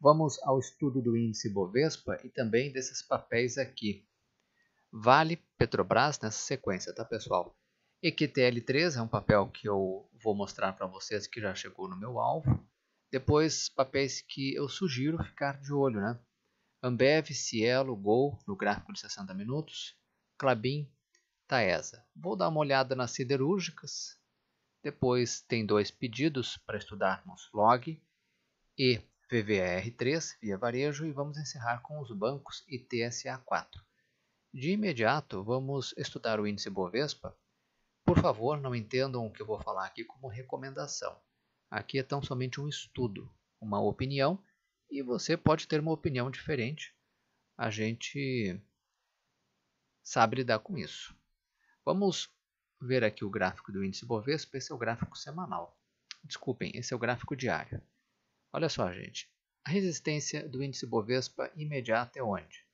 Vamos ao estudo do índice Bovespa e também desses papéis aqui. Vale, Petrobras nessa sequência, tá pessoal? EQTL3 é um papel que eu vou mostrar para vocês que já chegou no meu alvo. Depois, papéis que eu sugiro ficar de olho, né? Ambev, Cielo, Gol, no gráfico de 60 minutos, Klabin, Taesa. Vou dar uma olhada nas siderúrgicas. Depois tem dois pedidos para estudarmos LOG e VVAR3 via varejo e vamos encerrar com os bancos e TSA4. De imediato, vamos estudar o índice Bovespa. Por favor, não entendam o que eu vou falar aqui como recomendação. Aqui é tão somente um estudo, uma opinião, e você pode ter uma opinião diferente. A gente sabe lidar com isso. Vamos ver aqui o gráfico do índice Bovespa. Esse é o gráfico semanal. Desculpem, esse é o gráfico diário. Olha só, gente. A resistência do índice Bovespa imediata é onde?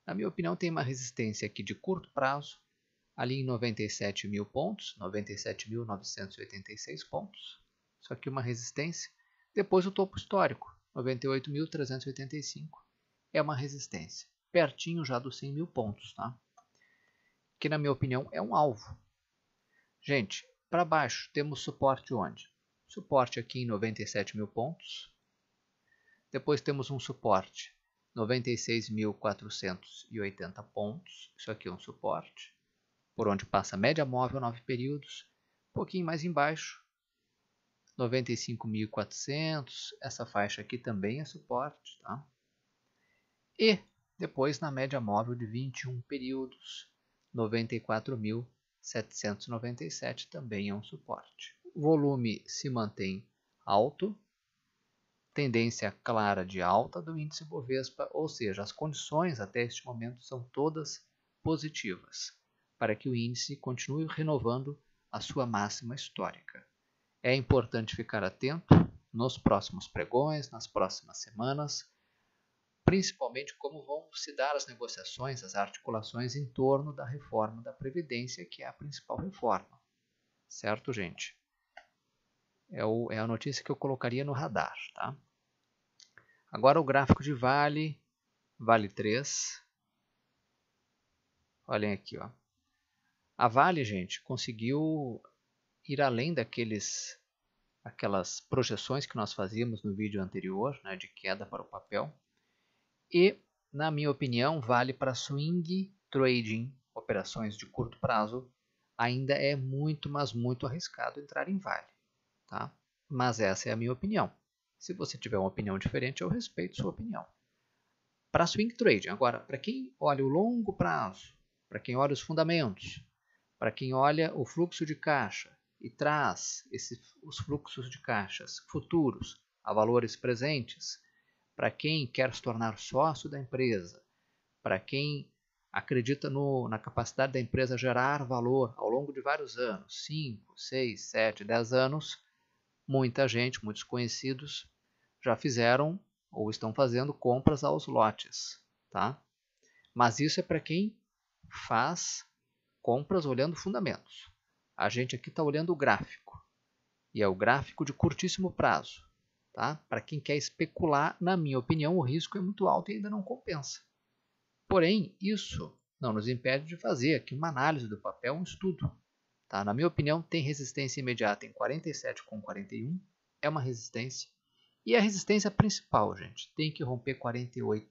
Na minha opinião, tem uma resistência aqui de curto prazo, ali em 97 mil pontos, 97.986 pontos. Isso aqui é uma resistência. Depois o topo histórico, 98.385. É uma resistência. Pertinho já dos 100 mil pontos, tá? Que na minha opinião é um alvo. Gente, para baixo temos suporte onde? Suporte aqui em 97 mil pontos. Depois temos um suporte 96.480 pontos, isso aqui é um suporte, por onde passa a média móvel 9 períodos, um pouquinho mais embaixo, 95.400, essa faixa aqui também é suporte, tá? E depois na média móvel de 21 períodos, 94.797 também é um suporte. O volume se mantém alto, tendência clara de alta do índice Bovespa, ou seja, as condições até este momento são todas positivas para que o índice continue renovando a sua máxima histórica. É importante ficar atento nos próximos pregões, nas próximas semanas, principalmente como vão se dar as negociações, as articulações em torno da reforma da Previdência, que é a principal reforma. Certo, gente? É a notícia que eu colocaria no radar, tá? Agora o gráfico de Vale 3. Olhem aqui, ó. A Vale, gente, conseguiu ir além aquelas projeções que nós fazíamos no vídeo anterior, né, de queda para o papel. E, na minha opinião, Vale para swing trading, operações de curto prazo, ainda é muito, mas muito arriscado entrar em Vale, tá? Mas essa é a minha opinião. Se você tiver uma opinião diferente, eu respeito sua opinião. Para swing trading, agora, para quem olha o longo prazo, para quem olha os fundamentos, para quem olha o fluxo de caixa e traz os fluxos de caixas futuros a valores presentes, para quem quer se tornar sócio da empresa, para quem acredita na capacidade da empresa gerar valor ao longo de vários anos, 5, 6, 7, 10 anos, muita gente, muitos conhecidos, já fizeram ou estão fazendo compras aos lotes, tá? Mas isso é para quem faz compras olhando fundamentos. A gente aqui está olhando o gráfico, e é o gráfico de curtíssimo prazo, tá? Para quem quer especular, na minha opinião, o risco é muito alto e ainda não compensa. Porém, isso não nos impede de fazer aqui uma análise do papel, um estudo. Tá? Na minha opinião, tem resistência imediata em 47,41, é uma resistência. E a resistência principal, gente, tem que romper R$48,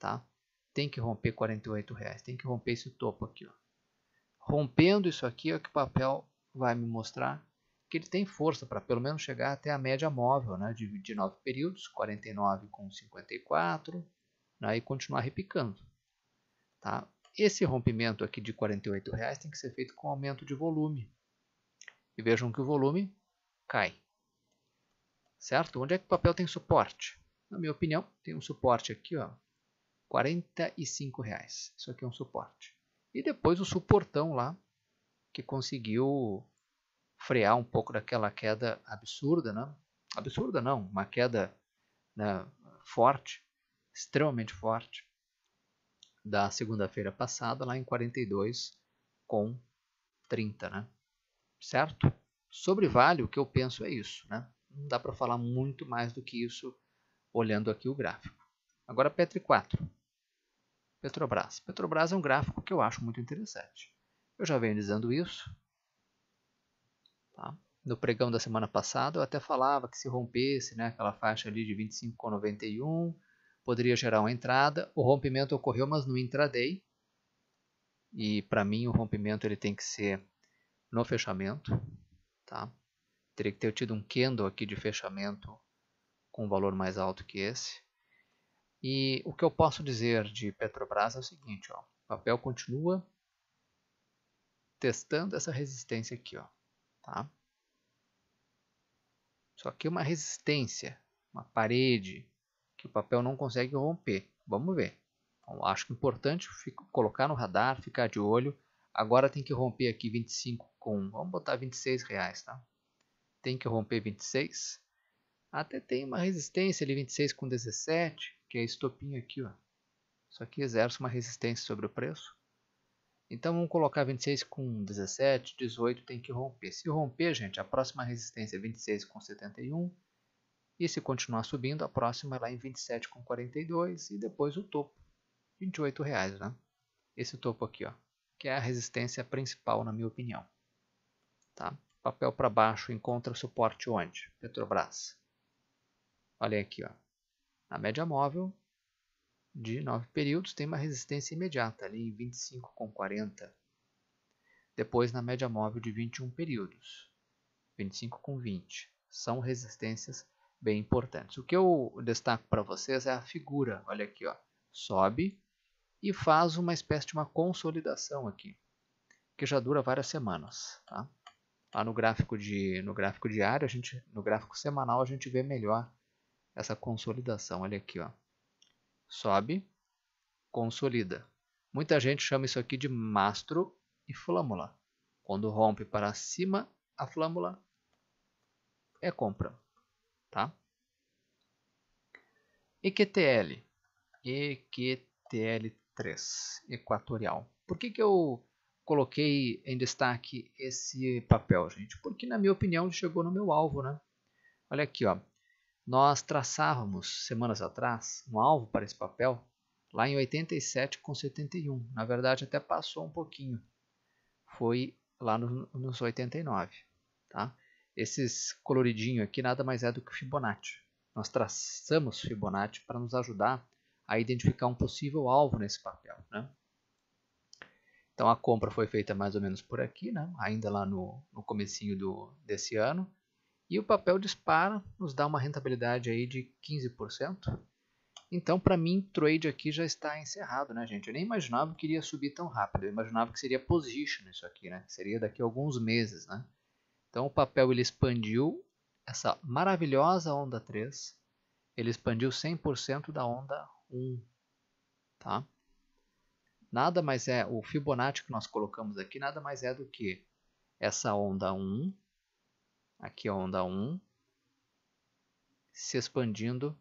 tá? Tem que romper R$48, tem que romper esse topo aqui, ó. Rompendo isso aqui, é que o papel vai me mostrar que ele tem força para pelo menos chegar até a média móvel, né, de 9 períodos, 49,54, né, e continuar repicando, tá? Esse rompimento aqui de R$48 tem que ser feito com aumento de volume. E vejam que o volume cai. Certo? Onde é que o papel tem suporte? Na minha opinião, tem um suporte aqui, ó, R$45. Isso aqui é um suporte. E depois o suportão lá, que conseguiu frear um pouco daquela queda absurda, né? Absurda não, uma queda, né, forte, extremamente forte, da segunda-feira passada, lá em 42,30, né? Certo? Sobre Vale, o que eu penso é isso, né? Não dá para falar muito mais do que isso olhando aqui o gráfico. Agora Petri 4. Petrobras. Petrobras é um gráfico que eu acho muito interessante. Eu já venho dizendo isso. Tá? No pregão da semana passada eu até falava que se rompesse, né, aquela faixa ali de 25,91, poderia gerar uma entrada. O rompimento ocorreu, mas no intraday. E para mim o rompimento ele tem que ser no fechamento. Tá? Teria que ter tido um candle aqui de fechamento com um valor mais alto que esse. E o que eu posso dizer de Petrobras é o seguinte, ó, o papel continua testando essa resistência aqui, ó, tá? Só que uma resistência, uma parede que o papel não consegue romper. Vamos ver. Então, acho que é importante colocar no radar, ficar de olho. Agora tem que romper aqui 25 com, vamos botar 26 reais, tá? Tem que romper 26. Até tem uma resistência ali 26 com 17, que é estopinho aqui, ó. Isso aqui exerce uma resistência sobre o preço. Então vamos colocar 26 com 17, 18 tem que romper. Se romper, gente, a próxima resistência é 26 com 71. E se continuar subindo, a próxima é lá em 27 com 42 e depois o topo, 28 reais, né? Esse topo aqui, ó, que é a resistência principal na minha opinião. Tá? Papel para baixo encontra suporte onde? Petrobras. Olha aqui, ó. Na média móvel de 9 períodos tem uma resistência imediata ali em 25,40. Depois na média móvel de 21 períodos, 25,20. São resistências bem importantes. O que eu destaco para vocês é a figura. Olha aqui, ó. Sobe e faz uma espécie de uma consolidação aqui, que já dura várias semanas. Tá? Lá no gráfico diário, no gráfico semanal, a gente vê melhor essa consolidação. Olha aqui, ó. Sobe, consolida. Muita gente chama isso aqui de mastro e flâmula. Quando rompe para cima, a flâmula é compra. Tá? EQTL. EQTL3, equatorial. Por que eu coloquei em destaque esse papel, gente? Porque, na minha opinião, ele chegou no meu alvo, né? Olha aqui, ó. Nós traçávamos, semanas atrás, um alvo para esse papel lá em 87,71. Na verdade, até passou um pouquinho. Foi lá nos 89. Tá? Esses coloridinhos aqui nada mais é do que o Fibonacci. Nós traçamos Fibonacci para nos ajudar a identificar um possível alvo nesse papel. Né? Então a compra foi feita mais ou menos por aqui, né? Ainda lá no comecinho desse ano. E o papel dispara, nos dá uma rentabilidade aí de 15%. Então, para mim, trade aqui já está encerrado, né, gente? Eu nem imaginava que iria subir tão rápido. Eu imaginava que seria position isso aqui, né? Seria daqui a alguns meses, né? Então, o papel ele expandiu essa maravilhosa onda 3. Ele expandiu 100% da onda 1, tá? Nada mais é, o Fibonacci que nós colocamos aqui, nada mais é do que essa onda 1, aqui a onda 1, se expandindo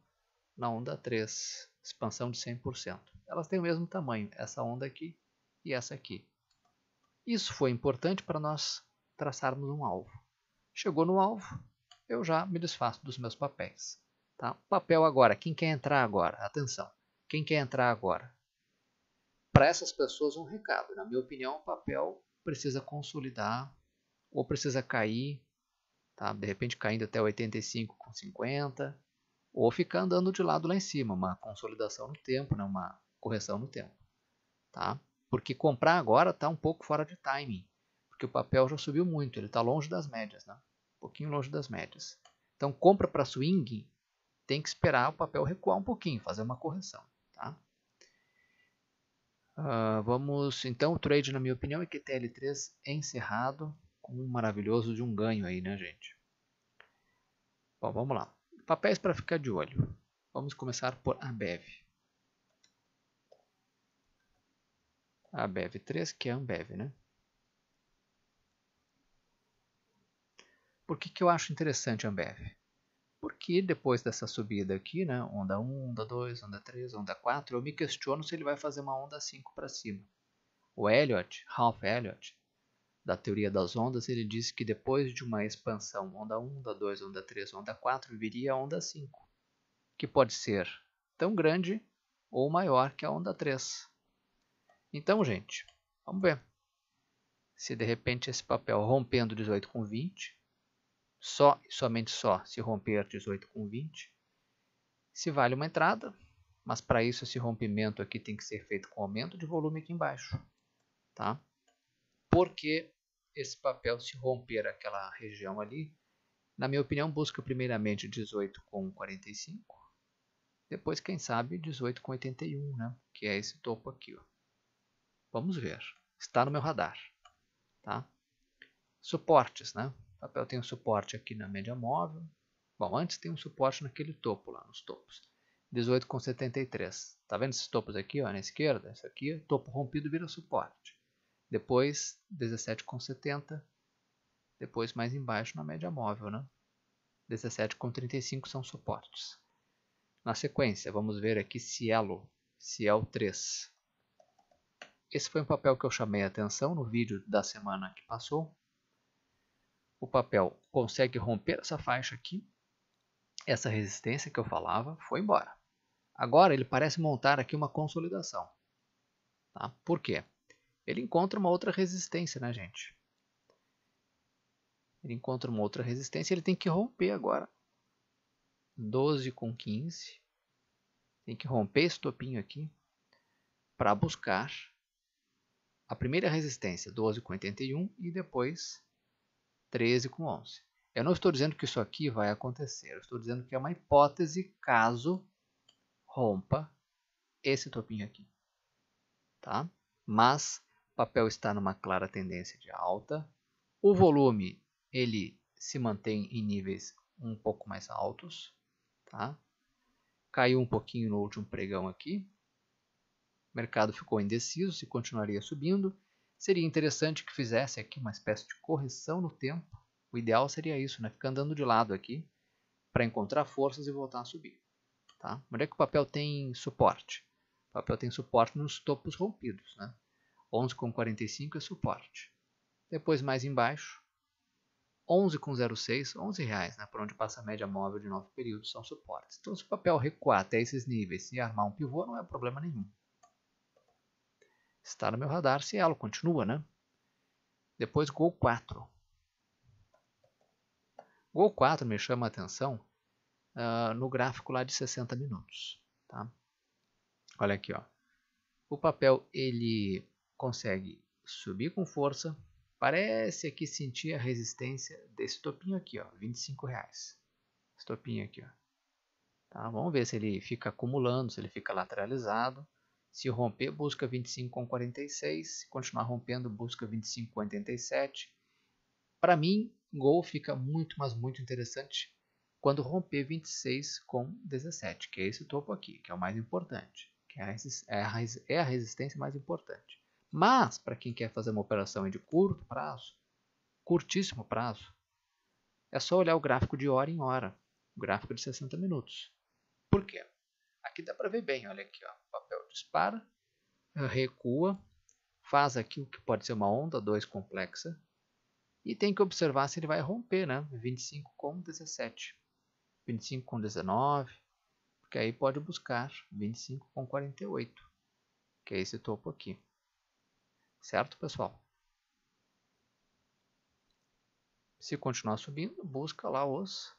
na onda 3, expansão de 100%. Elas têm o mesmo tamanho, essa onda aqui e essa aqui. Isso foi importante para nós traçarmos um alvo. Chegou no alvo, eu já me desfaço dos meus papéis. Tá? Papel agora, quem quer entrar agora? Atenção, quem quer entrar agora? Para essas pessoas um recado. Na minha opinião, o papel precisa consolidar ou precisa cair, tá? De repente caindo até 85,50. Ou ficar andando de lado lá em cima, uma consolidação no tempo, né? Uma correção no tempo. Tá? Porque comprar agora está um pouco fora de timing, porque o papel já subiu muito, ele está longe das médias, né? Um pouquinho longe das médias. Então, compra para swing, tem que esperar o papel recuar um pouquinho, fazer uma correção. Tá? Vamos, então, o trade, na minha opinião, é QTL3 encerrado, com um maravilhoso de um ganho aí, né, gente? Bom, vamos lá. Papéis para ficar de olho. Vamos começar por Ambev. A Ambev3, que é a Ambev, né? Por que eu acho interessante a Ambev? Porque depois dessa subida aqui, né, onda 1, onda 2, onda 3, onda 4, eu me questiono se ele vai fazer uma onda 5 para cima. O Elliott, Ralph Elliott, da teoria das ondas, ele disse que depois de uma expansão onda 1, onda 2, onda 3, onda 4, viria a onda 5, que pode ser tão grande ou maior que a onda 3. Então, gente, vamos ver. Se de repente esse papel rompendo 18 com 20, só e somente só se romper 18 com 20, se vale uma entrada, mas para isso esse rompimento aqui tem que ser feito com aumento de volume aqui embaixo, tá? Porque esse papel, se romper aquela região ali, na minha opinião, busca primeiramente 18 com 45, depois, quem sabe, 18 com 81, né? Que é esse topo aqui, ó. Vamos ver. Está no meu radar, tá? Suportes, né? O papel tem um suporte aqui na média móvel. Bom, antes tem um suporte naquele topo lá, nos topos. 18 com 73. Tá vendo esses topos aqui, ó, na esquerda? Esse aqui, topo rompido vira suporte. Depois 17 com 70. Depois mais embaixo na média móvel, né? 17 com 35 são suportes. Na sequência, vamos ver aqui Cielo 3. Esse foi um papel que eu chamei a atenção no vídeo da semana que passou. O papel consegue romper essa faixa aqui. Essa resistência que eu falava foi embora. Agora ele parece montar aqui uma consolidação. Tá? Por quê? Ele encontra uma outra resistência, né, gente? Ele encontra uma outra resistência, ele tem que romper agora. 12 com 15. Tem que romper esse topinho aqui para buscar a primeira resistência, 12 com 81, e depois 13 com 11. Eu não estou dizendo que isso aqui vai acontecer, eu estou dizendo que é uma hipótese caso rompa esse topinho aqui. Tá? Mas o papel está numa clara tendência de alta. O volume ele se mantém em níveis um pouco mais altos. Tá? Caiu um pouquinho no último pregão aqui. O mercado ficou indeciso se continuaria subindo. Seria interessante que fizesse aqui uma espécie de correção no tempo. O ideal seria isso, né? Ficar andando de lado aqui para encontrar forças e voltar a subir. Tá? Onde é que o papel tem suporte? O papel tem suporte nos topos rompidos. Né? 11 com 45 é suporte. Depois mais embaixo, 11 com 0,6, 11 reais, né? Por onde passa a média móvel de 9 períodos, são suportes. Então, se o papel recuar até esses níveis e armar um pivô, não é problema nenhum. Está no meu radar, Cielo, continua, né? Depois Gol 4. Gol 4 me chama a atenção no gráfico lá de 60 minutos. Tá? Olha aqui, ó. O papel ele consegue subir com força. Parece aqui sentir a resistência desse topinho aqui, ó, 25 reais. Esse topinho aqui, ó. Tá? Vamos ver se ele fica acumulando, se ele fica lateralizado. Se romper, busca 25 com 46. Se continuar rompendo, busca 25 com 87. Para mim, Gol fica muito, mas muito interessante quando romper 26 com 17, que é esse topo aqui, que é o mais importante, que é a resistência mais importante. Mas, para quem quer fazer uma operação de curto prazo, curtíssimo prazo, é só olhar o gráfico de hora em hora, o gráfico de 60 minutos. Por quê? Aqui dá para ver bem, olha aqui, ó, o papel dispara, recua, faz aqui o que pode ser uma onda 2 complexa, e tem que observar se ele vai romper, né? 25 com 17, 25 com 19, porque aí pode buscar 25 com 48, que é esse topo aqui. Certo, pessoal? Se continuar subindo, busca lá os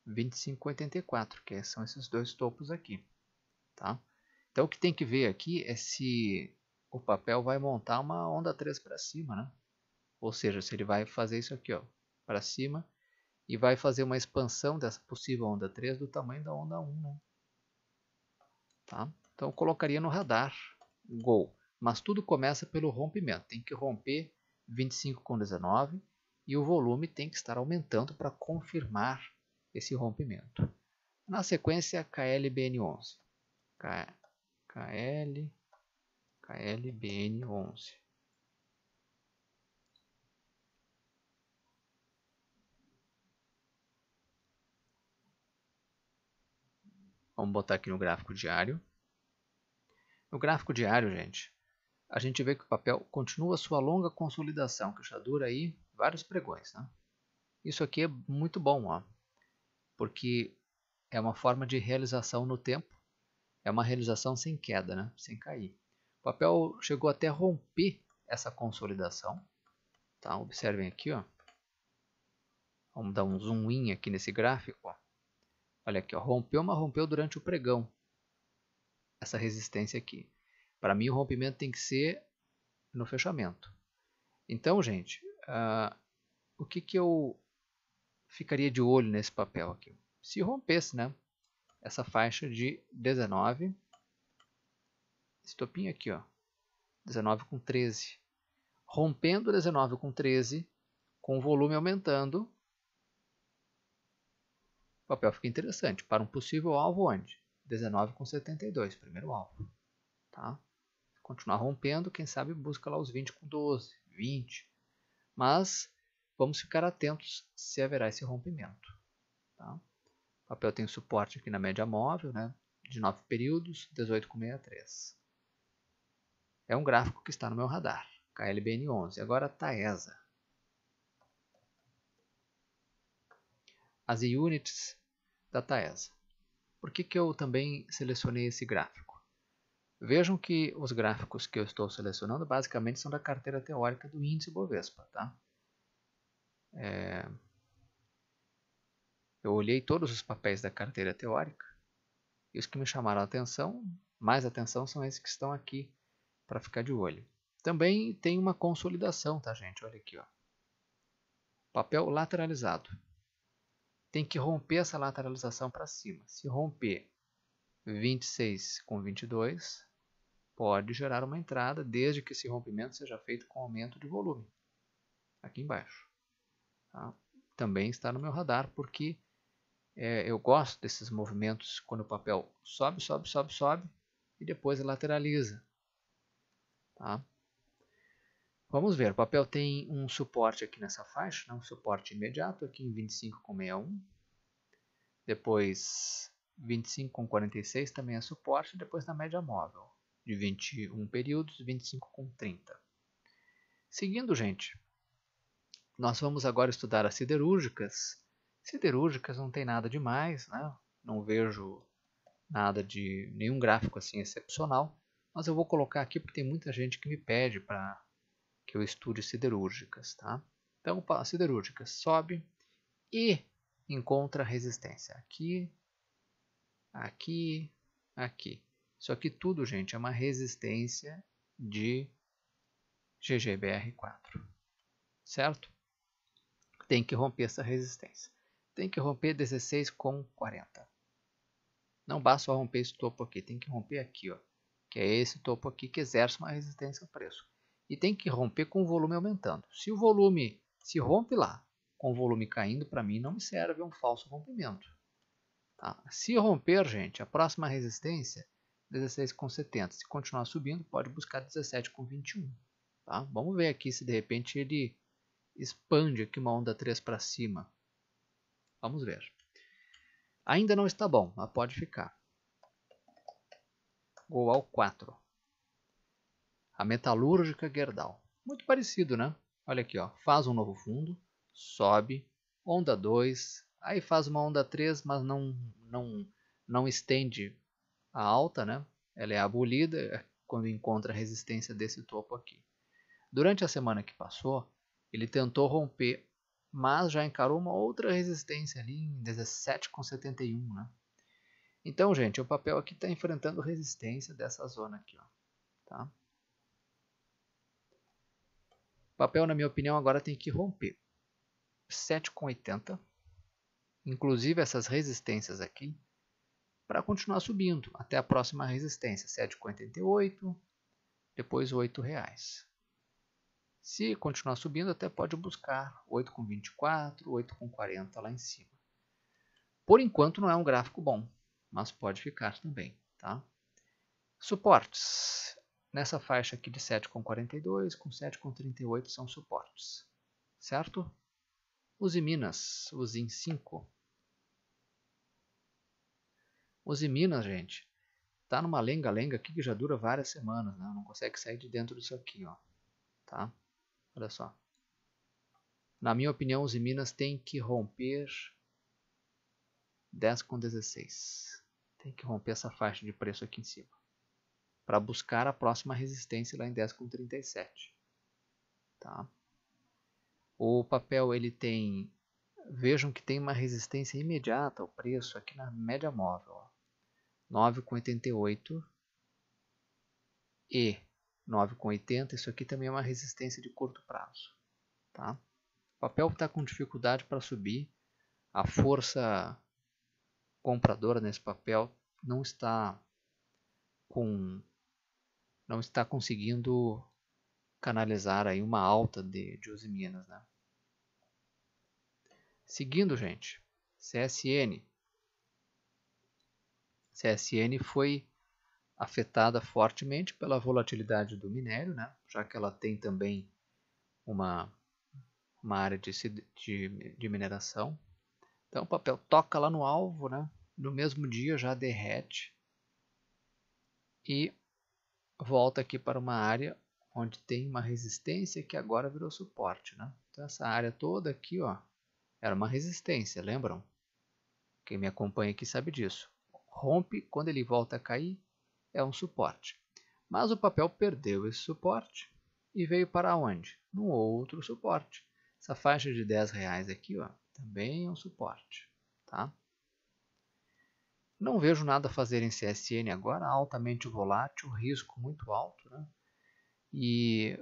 25,84, que são esses dois topos aqui. Tá? Então, o que tem que ver aqui é se o papel vai montar uma onda 3 para cima. Né? Ou seja, se ele vai fazer isso aqui para cima e vai fazer uma expansão dessa possível onda 3 do tamanho da onda 1. Né? Tá? Então, eu colocaria no radar Gol. Mas tudo começa pelo rompimento. Tem que romper 25 com 19 e o volume tem que estar aumentando para confirmar esse rompimento. Na sequência, KLBN11. KLBN11. Vamos botar aqui no gráfico diário. No gráfico diário, gente, a gente vê que o papel continua sua longa consolidação, que já dura aí vários pregões. Né? Isso aqui é muito bom, ó, porque é uma forma de realização no tempo. É uma realização sem queda, né? Sem cair. O papel chegou até a romper essa consolidação. Tá? Observem aqui, ó. Vamos dar um zoom in aqui nesse gráfico. Ó. Olha aqui, ó. Rompeu, mas rompeu durante o pregão. Essa resistência aqui. Para mim, o rompimento tem que ser no fechamento. Então, gente, o que eu ficaria de olho nesse papel aqui? Se rompesse, né? Essa faixa de 19, estopinho aqui, ó, 19 com 13. Rompendo 19 com 13, com o volume aumentando, o papel fica interessante para um possível alvo onde? 19 com 72, primeiro alvo. Tá? Continuar rompendo, quem sabe busca lá os 20 com 12, 20. Mas vamos ficar atentos se haverá esse rompimento. Tá? O papel tem suporte aqui na média móvel, né, de 9 períodos, 18,63. É um gráfico que está no meu radar, KLBN11. Agora Taesa. As units da Taesa. Por que eu também selecionei esse gráfico? Vejam que os gráficos que eu estou selecionando basicamente são da carteira teórica do índice Bovespa. Tá? Eu olhei todos os papéis da carteira teórica e os que me chamaram a atenção, mais atenção, são esses que estão aqui para ficar de olho. Também tem uma consolidação, tá, gente? Olha aqui, ó. Papel lateralizado. Tem que romper essa lateralização para cima. Se romper 26 com 22, pode gerar uma entrada, desde que esse rompimento seja feito com aumento de volume. Aqui embaixo. Tá? Também está no meu radar, porque eu gosto desses movimentos quando o papel sobe, sobe, sobe, sobe e depois lateraliza. Tá? Vamos ver, o papel tem um suporte aqui nessa faixa, né? Um suporte imediato aqui em 25,61. Depois 25,46 também é suporte, depois na média móvel de 21 períodos, 25,30. Seguindo, gente, nós vamos agora estudar as siderúrgicas. Siderúrgicas não tem nada demais, né? Não vejo nada de nenhum gráfico assim excepcional, mas eu vou colocar aqui porque tem muita gente que me pede para que eu estude siderúrgicas, tá? Então, a siderúrgica sobe e encontra resistência aqui, aqui, aqui. Isso aqui tudo, gente, é uma resistência de GGBR4, certo? Tem que romper essa resistência. Tem que romper 16,40. Não basta só romper esse topo aqui, tem que romper aqui, ó, que é esse topo aqui que exerce uma resistência ao preço. E tem que romper com o volume aumentando. Se o volume se rompe lá, com o volume caindo, para mim não me serve, é um falso rompimento. Tá? Se romper, gente, a próxima resistência, 16,70. Se continuar subindo, pode buscar 17,21. Tá? Vamos ver aqui se de repente ele expande aqui uma onda 3 para cima. Vamos ver. Ainda não está bom, mas pode ficar. Ou ao 4. A metalúrgica Gerdau. Muito parecido, né? Olha aqui, ó. Faz um novo fundo, sobe, onda 2, aí faz uma onda 3, mas não estende a alta, né? Ela é abolida quando encontra a resistência desse topo aqui. Durante a semana que passou, ele tentou romper, mas já encarou uma outra resistência ali em 17,71, né? Então, gente, o papel aqui está enfrentando resistência dessa zona aqui, ó. Tá? O papel, na minha opinião, agora tem que romper 7,80, inclusive essas resistências aqui, para continuar subindo até a próxima resistência, 7,88, depois R$ 8,00. Se continuar subindo, até pode buscar 8,24, 8,40 lá em cima. Por enquanto não é um gráfico bom, mas pode ficar também. Tá? Suportes. Nessa faixa aqui de 7,42 com 7,38 são suportes. Certo? Usiminas, Usim 5. Usiminas, gente, tá numa lenga-lenga aqui que já dura várias semanas, né? Não consegue sair de dentro disso aqui, ó. Tá? Olha só. Na minha opinião, Usiminas tem que romper 10,16. Tem que romper essa faixa de preço aqui em cima para buscar a próxima resistência lá em 10,37. Tá? O papel ele tem, vejam que tem uma resistência imediata ao preço aqui na média móvel, ó, 9,88 e 9,80. Isso aqui também é uma resistência de curto prazo. Tá? O papel está com dificuldade para subir, a força compradora nesse papel não está conseguindo canalizar aí uma alta de Usiminas, né? Seguindo, gente, CSN foi afetada fortemente pela volatilidade do minério, né? Já que ela tem também uma área de mineração. Então o papel toca lá no alvo, né? No mesmo dia já derrete e volta aqui para uma área onde tem uma resistência que agora virou suporte, né? Então essa área toda aqui, ó, era uma resistência, lembram? Quem me acompanha aqui sabe disso. Rompe, quando ele volta a cair, é um suporte. Mas o papel perdeu esse suporte e veio para onde? No outro suporte. Essa faixa de R$10 aqui, ó, também é um suporte. Tá? Não vejo nada a fazer em CSN agora, altamente volátil, risco muito alto. Né? E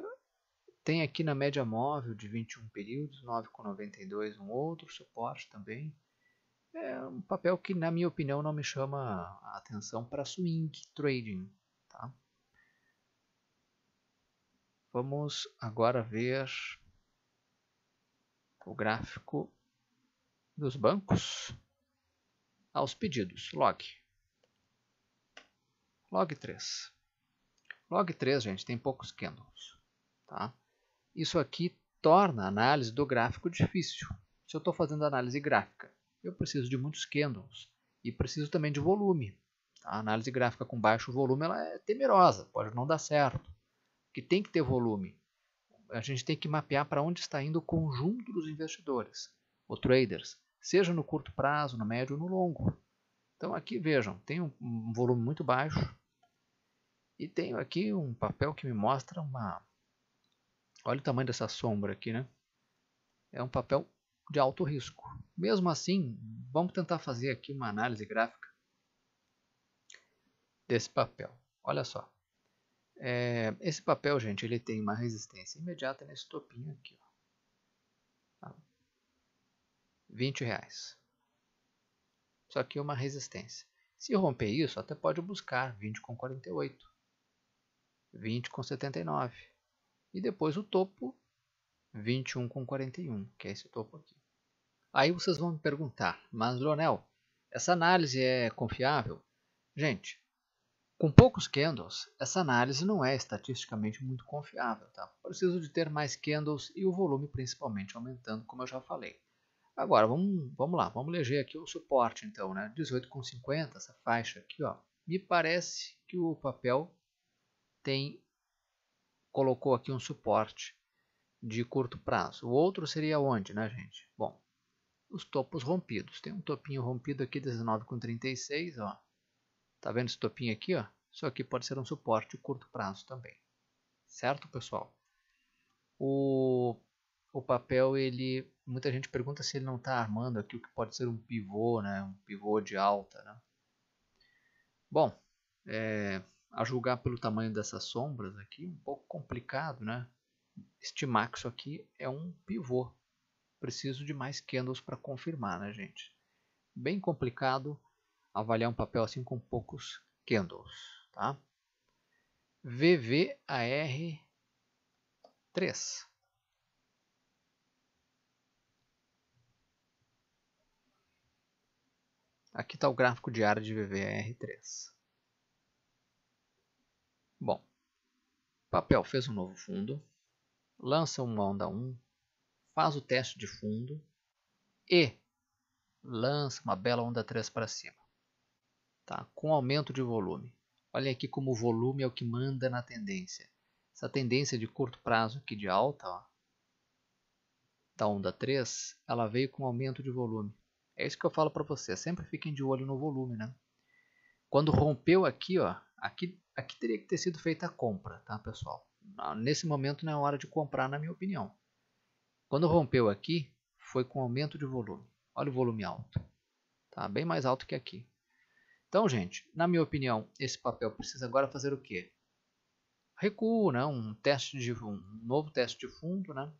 tem aqui na média móvel de 21 períodos, 9,92, um outro suporte também. É um papel que, na minha opinião, não me chama a atenção para swing trading. Tá? Vamos agora ver o gráfico dos bancos aos pedidos. Log 3. Log 3, gente, tem poucos candles. Tá? Isso aqui torna a análise do gráfico difícil. Se eu estou fazendo análise gráfica, eu preciso de muitos candles e preciso também de volume. A análise gráfica com baixo volume ela é temerosa, pode não dar certo. Que tem que ter volume. A gente tem que mapear para onde está indo o conjunto dos investidores, ou traders, seja no curto prazo, no médio ou no longo. Então aqui vejam, tem um volume muito baixo e tenho aqui um papel que me mostra uma... Olha o tamanho dessa sombra aqui, né? É um papel de alto risco. Mesmo assim, vamos tentar fazer aqui uma análise gráfica desse papel. Olha só. Esse papel, gente, ele tem uma resistência imediata nesse topinho aqui. Ó. R$20. Isso aqui é uma resistência. Se romper isso, até pode buscar 20,48, 20,79 e depois o topo 21,41, que é esse topo aqui. Aí vocês vão me perguntar, mas Leonel, essa análise é confiável? Gente, com poucos candles, essa análise não é estatisticamente muito confiável. Tá? Preciso de ter mais candles e o volume principalmente aumentando, como eu já falei. Agora, vamos lá, vamos eleger aqui o suporte então, né? 18,50, essa faixa aqui, ó. Me parece que o papel colocou aqui um suporte de curto prazo. O outro seria onde, né, gente? Bom, os topos rompidos. Tem um topinho rompido aqui, 19,36, ó. Tá vendo esse topinho aqui, ó? Isso aqui pode ser um suporte de curto prazo também. Certo, pessoal? O papel, muita gente pergunta se ele não está armando aqui o que pode ser um pivô, né? Um pivô de alta, né? Bom, a julgar pelo tamanho dessas sombras aqui, um pouco complicado, né? Estimar que isso aqui é um pivô. Preciso de mais candles para confirmar, né, gente? Bem complicado avaliar um papel assim com poucos candles, tá? VVAR3. Aqui está o gráfico diário de VVAR3. Bom, o papel fez um novo fundo, lança uma onda 1, faz o teste de fundo e lança uma bela onda 3 para cima, tá? Com aumento de volume. Olha aqui como o volume é o que manda na tendência. Essa tendência de curto prazo aqui de alta, ó, da onda 3, ela veio com aumento de volume. É isso que eu falo para vocês. Sempre fiquem de olho no volume, né? Quando rompeu aqui, ó, aqui teria que ter sido feita a compra, tá, pessoal? Nesse momento não é hora de comprar, na minha opinião. Quando rompeu aqui, foi com aumento de volume. Olha o volume alto. Tá bem mais alto que aqui. Então, gente, na minha opinião, esse papel precisa agora fazer o quê? Recuo, né? Um novo teste de fundo, né?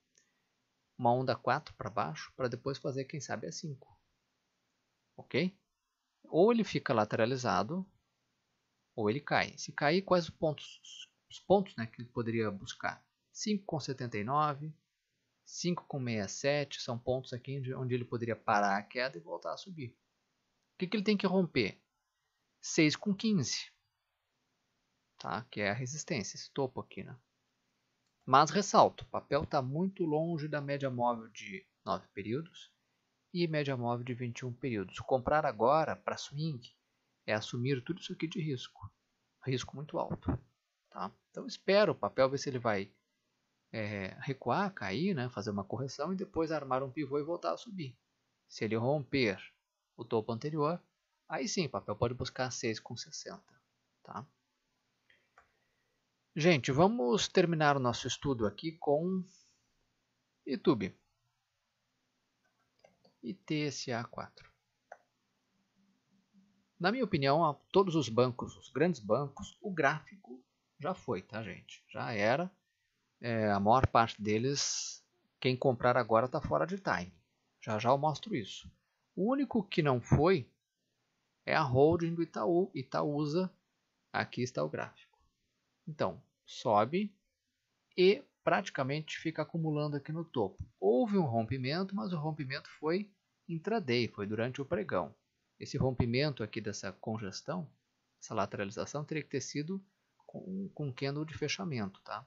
Uma onda 4 para baixo, para depois fazer, quem sabe, a 5. Ok? Ou ele fica lateralizado, ou ele cai. Se cair, quais os pontos, né, que ele poderia buscar? 5,79, 5,67 são pontos aqui onde ele poderia parar a queda e voltar a subir. O que ele tem que romper? 6,15, tá? Que é a resistência, esse topo aqui, né? Mas ressalto, o papel está muito longe da média móvel de 9 períodos e média móvel de 21 períodos. Comprar agora para swing é assumir tudo isso aqui de risco. Risco muito alto. Tá? Então espero o papel, ver se ele vai recuar, cair, né? Fazer uma correção e depois armar um pivô e voltar a subir. Se ele romper o topo anterior, aí sim o papel pode buscar 6,60. Tá? Gente, vamos terminar o nosso estudo aqui com YouTube. ITSA4. Na minha opinião, todos os bancos, os grandes bancos, o gráfico já foi, tá, gente? Já era. A maior parte deles, quem comprar agora está fora de time. Já já eu mostro isso. O único que não foi é a holding do Itaú, Itaúsa. Aqui está o gráfico. Então, sobe e praticamente fica acumulando aqui no topo. Houve um rompimento, mas o rompimento foi intraday, foi durante o pregão. Esse rompimento aqui dessa congestão, essa lateralização, teria que ter sido com candle de fechamento, tá?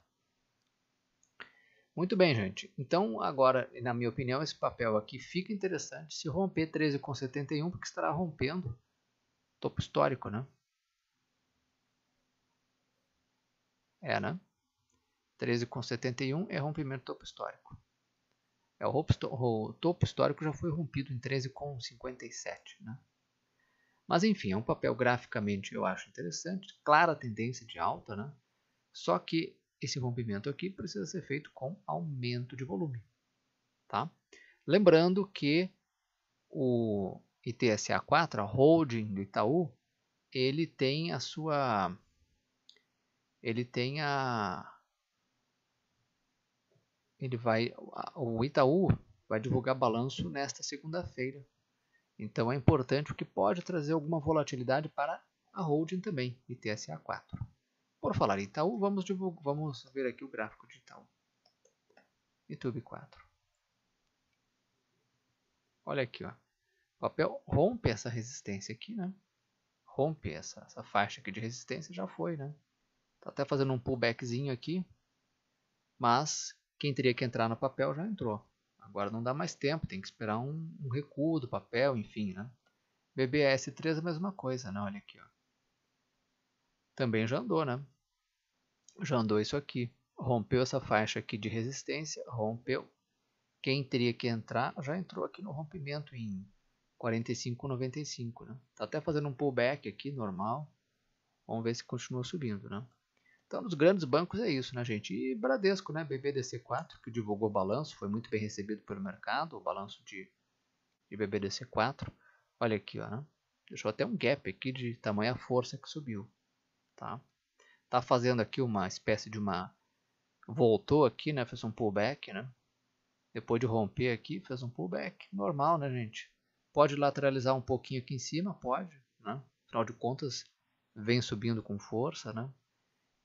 Muito bem, gente. Então, agora, na minha opinião, esse papel aqui fica interessante se romper 13,71, porque estará rompendo topo histórico, né? Né? 13,71 é rompimento topo histórico. O topo histórico já foi rompido em 13,57, né? Mas enfim, é um papel graficamente eu acho interessante, clara tendência de alta, né? Só que esse rompimento aqui precisa ser feito com aumento de volume, tá? Lembrando que o ITSA4, a holding do Itaú, ele tem a sua, o Itaú vai divulgar balanço nesta segunda-feira. Então é importante, o que pode trazer alguma volatilidade para a holding também, ITSA4. Por falar em Itaú, vamos ver aqui o gráfico de Itaú. YouTube 4. Olha aqui, ó. O papel rompe essa resistência aqui, né? Rompe essa faixa aqui de resistência, já foi, né? Tá até fazendo um pullbackzinho aqui, mas quem teria que entrar no papel já entrou. Agora não dá mais tempo, tem que esperar um recuo do papel, enfim, né? BBS3 é a mesma coisa, né? Olha aqui, ó. Também já andou, né? Já andou isso aqui. Rompeu essa faixa aqui de resistência, rompeu. Quem teria que entrar já entrou aqui no rompimento em 45,95, né? Tá até fazendo um pullback aqui, normal. Vamos ver se continua subindo, né? Então, nos grandes bancos é isso, né, gente? E Bradesco, né? BBDC4, que divulgou o balanço, foi muito bem recebido pelo mercado, o balanço de BBDC4. Olha aqui, ó, né? Deixou até um gap aqui de tamanha força que subiu, tá? Tá fazendo aqui uma espécie de voltou aqui, né? Fez um pullback, né? Depois de romper aqui, fez um pullback. Normal, né, gente? Pode lateralizar um pouquinho aqui em cima, pode, né? Afinal de contas, vem subindo com força, né?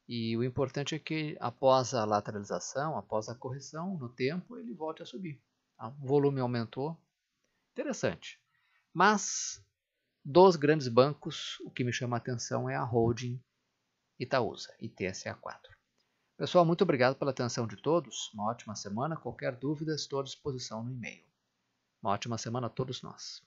E o importante é que após a lateralização, após a correção, no tempo, ele volte a subir. Tá? O volume aumentou. Interessante. Mas, dos grandes bancos, o que me chama a atenção é a holding Itaúsa, ITSA4. Pessoal, muito obrigado pela atenção de todos. Uma ótima semana. Qualquer dúvida, estou à disposição no e-mail. Uma ótima semana a todos nós.